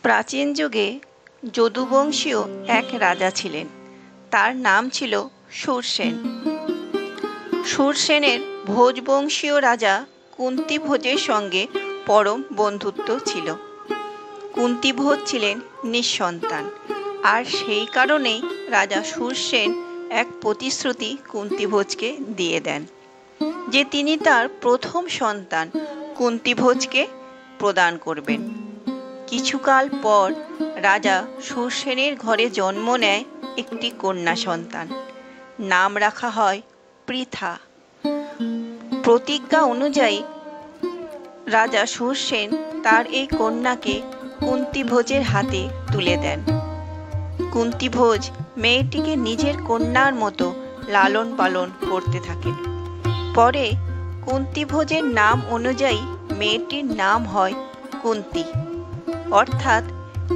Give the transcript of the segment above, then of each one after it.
প্রাচীন যুগে যদুবংশীয় এক রাজা ছিলেন। তার নাম ছিল শূরসেন। শূরসেনের ভোজবংশীয় রাজা কুন্তিভোজের সঙ্গে পরম বন্ধুত্ব ছিল। কুন্তিভোজ ছিলেন নিঃসন্তান, আর সেই কারণেই রাজা শূরসেন এক প্রতিশ্রুতি কুন্তিভোজকে দিয়ে দেন যে তিনি তার প্রথম সন্তান কুন্তিভোজকে প্রদান করবেন। কিছুকাল পর রাজা শূরসেনের ঘরে জন্ম নেয় একটি কন্যা সন্তান। নাম রাখা হয় পৃথা। প্রতিজ্ঞা অনুযায়ী রাজা শূরসেন তার এই কন্যাকে কুন্তিভোজের হাতে তুলে দেন। কুন্তিভোজ মেয়েটিকে নিজের কন্যার মতো লালন পালন করতে থাকেন। পরে কুন্তিভোজের নাম অনুযায়ী মেয়েটির নাম হয় কুন্তি, অর্থাৎ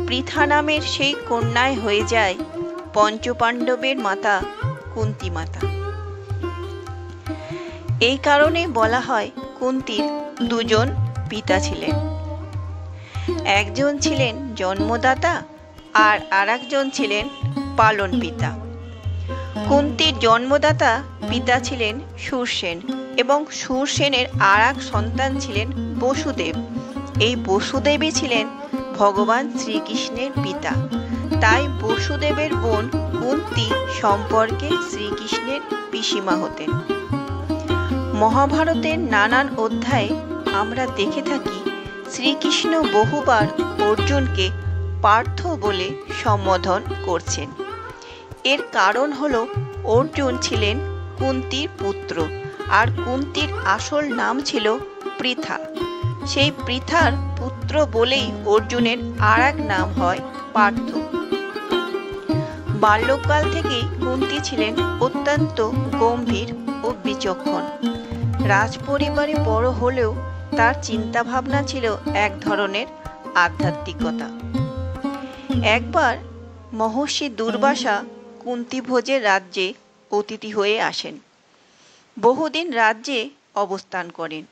পৃথা নামের সেই কন্যায় হয়ে যায় পঞ্চপাণ্ডবের মাতা কুন্তি মাতা। এই কারণে বলা হয় কুন্তির দুজন পিতা ছিলেন। একজন ছিলেন জন্মদাতা আর আরেকজন ছিলেন পালন পিতা। কুন্তির জন্মদাতা পিতা ছিলেন শূরসেন এবং শূরসেনের আর এক সন্তান ছিলেন বসুদেব। এই বসুদেবই ছিলেন ভগবান শ্রীকৃষ্ণের পিতা। তাই বসুদেবের বোন কুন্তি সম্পর্কে শ্রীকৃষ্ণের পিসিমা হতেন। মহাভারতের নানান অধ্যায়ে আমরা দেখে থাকি শ্রীকৃষ্ণ বহুবার অর্জুনকে পার্থ বলে সম্বোধন করছেন। এর কারণ হলো অর্জুন ছিলেন কুন্তির পুত্র, আর কুন্তির আসল নাম ছিল পৃথা। সেই পৃথার পুত্র বলেই অর্জুনের আর এক নাম হয় পার্থ। বাল্যকাল থেকেই কুন্তি ছিলেন অত্যন্ত গম্ভীর ও বিচক্ষণ। রাজপরিবারে বড় হলেও তার চিন্তাভাবনা ছিল এক ধরনের আধ্যাত্মিকতা। একবার মহর্ষি দুর্বাসা কুন্তিভোজের রাজ্যে অতিথি হয়ে আসেন। বহুদিন রাজ্যে অবস্থান করেন।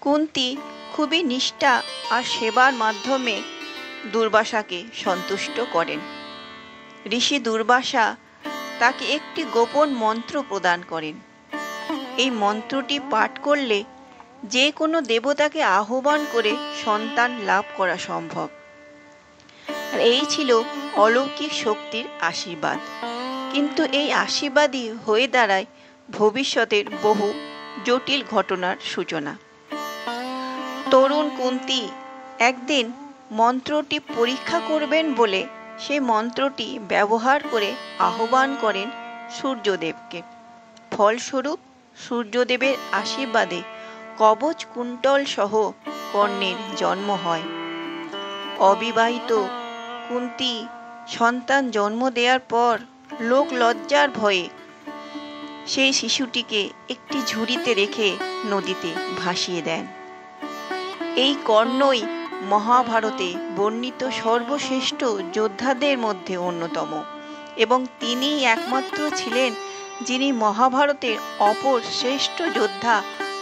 কুন্তি খুবই নিষ্ঠা আর সেবার মাধ্যমে দুর্বাসাকে সন্তুষ্ট করেন। ঋষি দুর্বাসা তাকে একটি গোপন মন্ত্র প্রদান করেন। এই মন্ত্রটি পাঠ করলে যে কোনো দেবতাকে আহ্বান করে সন্তান লাভ করা সম্ভব। আর এই ছিল অলৌকিক শক্তির আশীর্বাদ। কিন্তু এই আশীর্বাদই হয়ে দাঁড়ায় ভবিষ্যতের বহু জটিল ঘটনার সূচনা। তরুণ কুন্তি একদিন মন্ত্রটি পরীক্ষা করবেন বলে সেই মন্ত্রটি ব্যবহার করে আহ্বান করেন সূর্যদেবকে। ফলস্বরূপ সূর্যদেবের আশীর্বাদে কবচ কুণ্ডল সহ কন্যের জন্ম হয়। অবিবাহিত কুন্তি সন্তান জন্ম দেওয়ার পর লোক লজ্জার ভয়ে সেই শিশুটিকে একটি ঝুড়িতে রেখে নদীতে ভাসিয়ে দেন। এই কর্ণই মহাভারতে বর্ণিত সর্বশ্রেষ্ঠ যোদ্ধাদের মধ্যে অন্যতম, এবং তিনিই একমাত্র ছিলেন যিনি মহাভারতের অপর শ্রেষ্ঠ যোদ্ধা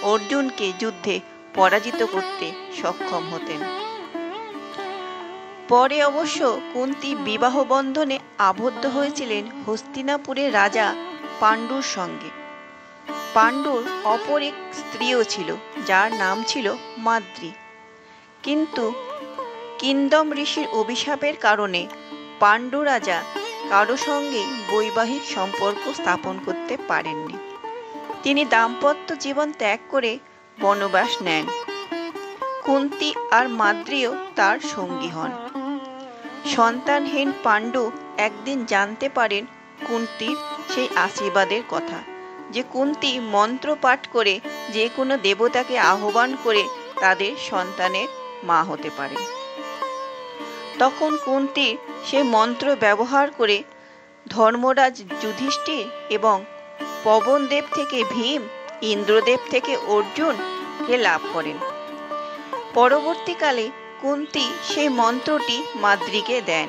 অর্জুনকে যুদ্ধে পরাজিত করতে সক্ষম হতেন। পরে অবশ্য কুন্তি বিবাহ বন্ধনে আবদ্ধ হয়েছিলেন হস্তিনাপুরের রাজা পাণ্ডুর সঙ্গে। পাণ্ডুর অপর এক স্ত্রীও ছিল, যার নাম ছিল মাদ্রী। কিন্তু কিন্দম ঋষির অভিশাপের কারণে পাণ্ডু রাজা কারো সঙ্গেই বৈবাহিক সম্পর্ক স্থাপন করতে পারেননি। তিনি দাম্পত্য জীবন ত্যাগ করে বনবাস নেন। কুন্তি আর মাদ্রীও তার সঙ্গী হন। সন্তানহীন পাণ্ডু একদিন জানতে পারেন কুন্তির সেই আশীর্বাদের কথা, যে কুন্তি মন্ত্র পাঠ করে যে কোনো দেবতাকে আহ্বান করে তাদের সন্তানের মা হতে পারে। তখন কুন্তি সে মন্ত্র ব্যবহার করে ধর্মরাজ যুধিষ্ঠির এবং পবনদেব থেকে ভীম, ইন্দ্রদেব থেকে অর্জুনকে লাভ করেন। পরবর্তীকালে কুন্তি সেই মন্ত্রটি মাদ্রীকে দেন,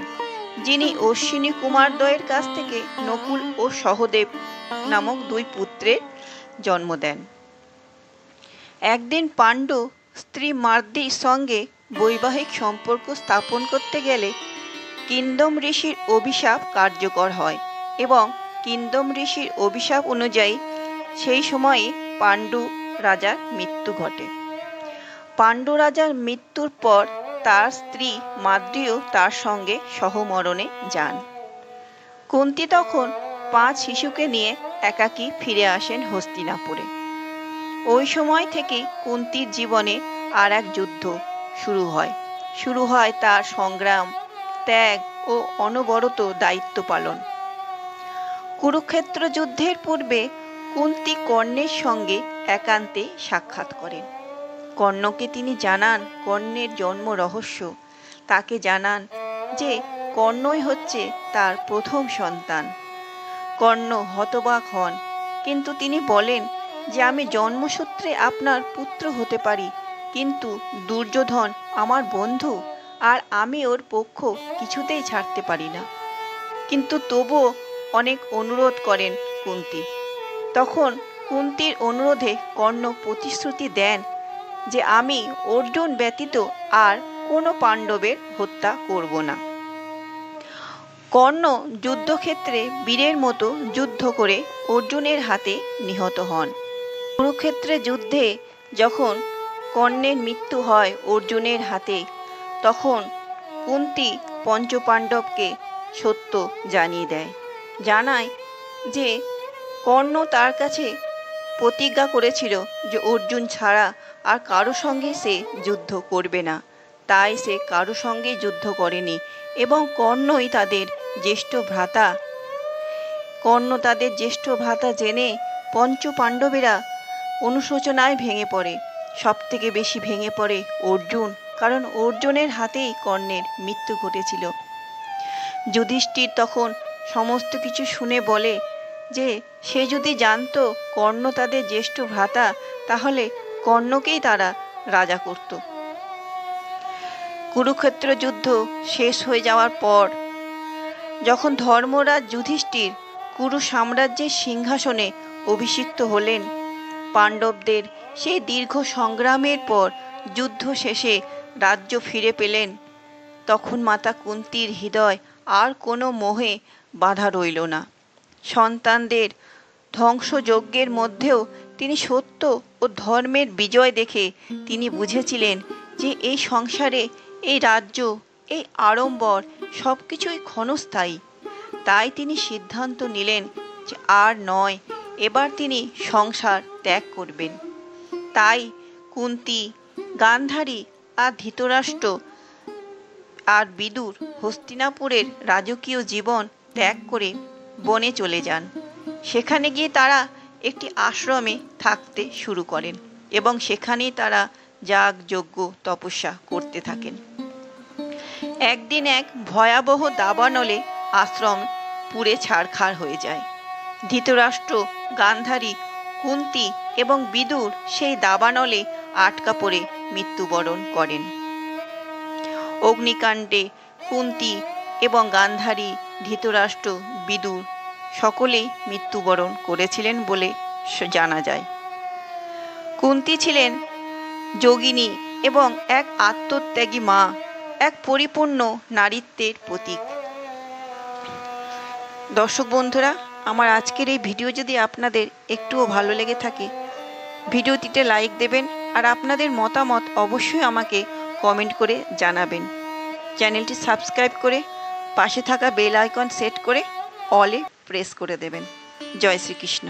যিনি অশ্বিনী কুমারদ্বয়ের কাছ থেকে নকুল ও সহদেব নামক দুই পুত্রের জন্ম দেন। একদিন পাণ্ডু স্ত্রী মাদ্রীর সঙ্গে বৈবাহিক সম্পর্ক স্থাপন করতে গেলে কিন্দম ঋষির অভিশাপ কার্যকর হয় এবং কিন্দম ঋষির অভিশাপ অনুযায়ী সেই সময়ে পাণ্ডু রাজার মৃত্যু ঘটে। পাণ্ডু রাজার মৃত্যুর পর তার স্ত্রী মাদ্রীও তার সঙ্গে সহমরণে যান। কুন্তী তখন 5 শিশুকে নিয়ে একাকী ফিরে আসেন হস্তিনাপুরে। ওই সময় থেকে কুন্তীর জীবনে আর এক যুদ্ধ শুরু হয় তার সংগ্রাম, ত্যাগ ও অনবরত দায়িত্ব পালন। কুরুক্ষেত্র যুদ্ধের পূর্বে কুন্তী কর্ণের সঙ্গে একান্তে সাক্ষাৎ করেন। কর্ণকে তিনি জানান কর্ণের জন্ম রহস্য। তাকে জানান যে কর্ণই হচ্ছে তার প্রথম সন্তান। কর্ণ হতবাক হন, কিন্তু তিনি বলেন যে আমি জন্মসূত্রে আপনার পুত্র হতে পারি, কিন্তু দুর্যোধন আমার বন্ধু আর আমি ওর পক্ষ কিছুতেই ছাড়তে পারি না। কিন্তু তবুও অনেক অনুরোধ করেন কুন্তী। তখন কুন্তীর অনুরোধে কর্ণ প্রতিশ্রুতি দেন যে আমি অর্জুন ব্যতীত আর কোনো পাণ্ডবের হত্যা করব না। কর্ণ যুদ্ধক্ষেত্রে বীরের মতো যুদ্ধ করে অর্জুনের হাতে নিহত হন। কুরুক্ষেত্রের যুদ্ধে যখন কর্ণের মৃত্যু হয় অর্জুনের হাতে, তখন কুন্তী পঞ্চপাণ্ডবকে সত্য জানিয়ে দেয়, জানায় যে কর্ণ তার কাছে প্রতিজ্ঞা করেছিল যে অর্জুন ছাড়া আর কারো সঙ্গে সে যুদ্ধ করবে না। তাই সে কারো সঙ্গে যুদ্ধ করেনি এবং কর্ণ তাদের জ্যেষ্ঠ ভ্রাতা জেনে পঞ্চপাণ্ডবেরা অনুশোচনায় ভেঙে পড়ে। সবথেকে বেশি ভেঙে পড়ে অর্জুন, কারণ অর্জুনের হাতেই কর্ণের মৃত্যু ঘটেছিল। যুধিষ্ঠির তখন সমস্ত কিছু শুনে বলে যে সে যদি জানতো কর্ণ তাদের জ্যেষ্ঠ ভ্রাতা, তাহলে কর্ণকেই তারা রাজা করত। কুরুক্ষেত্র যুদ্ধ শেষ হয়ে যাওয়ার পর যখন ধর্মরাজ যুধিষ্ঠির কুরু সাম্রাজ্যের সিংহাসনে অভিষিক্ত হলেন, পাণ্ডবদের সেই দীর্ঘ সংগ্রামের পর যুদ্ধ শেষে রাজ্য ফিরে পেলেন, তখন মাতা কুন্তীর হৃদয় আর কোনো মোহে বাধা রইল না। সন্তানদের ধ্বংসযজ্ঞের মধ্যেও তিনি সত্য ও ধর্মের বিজয় দেখে তিনি বুঝেছিলেন যে এই সংসারে, এই রাজ্য, এই আড়ম্বর সব কিছুই ক্ষণস্থায়ী। তাই তিনি সিদ্ধান্ত নিলেন যে আর নয়, এবার তিনি সংসার ত্যাগ করবেন। তাই কুন্তী, গান্ধারী আর ধৃতরাষ্ট্র আর বিদুর হস্তিনাপুরের রাজকীয় জীবন ত্যাগ করে বনে চলে যান। সেখানে গিয়ে তারা একটি আশ্রমে থাকতে শুরু করেন এবং সেখানেই তারা যাগ যজ্ঞ তপস্যা করতে থাকেন। একদিন এক ভয়াবহ দাবানলে আশ্রম পুড়ে ছারখার হয়ে যায়। ধৃতরাষ্ট্র, গান্ধারী, কুন্তী এবং বিদুর সেই দাবানলে আটকা পড়ে মৃত্যুবরণ করেন। অগ্নিকাণ্ডে কুন্তী এবং গান্ধারী, ধৃতরাষ্ট্র, বিদুর সকলেই মৃত্যুবরণ করেছিলেন বলে জানা যায়। কুন্তী ছিলেন যোগিনী এবং এক আত্মত্যাগী মা, এক পরিপূর্ণ নারীত্বের প্রতীক। দর্শক বন্ধুরা, আমার আজকের এই ভিডিও যদি আপনাদের একটুও ভালো লেগে থাকে, ভিডিওটিতে লাইক দেবেন আর আপনাদের মতামত অবশ্যই আমাকে কমেন্ট করে জানাবেন। চ্যানেলটি সাবস্ক্রাইব করে পাশে থাকা বেল আইকন সেট করে অলে প্রেস করে দেবেন। জয় শ্রীকৃষ্ণ।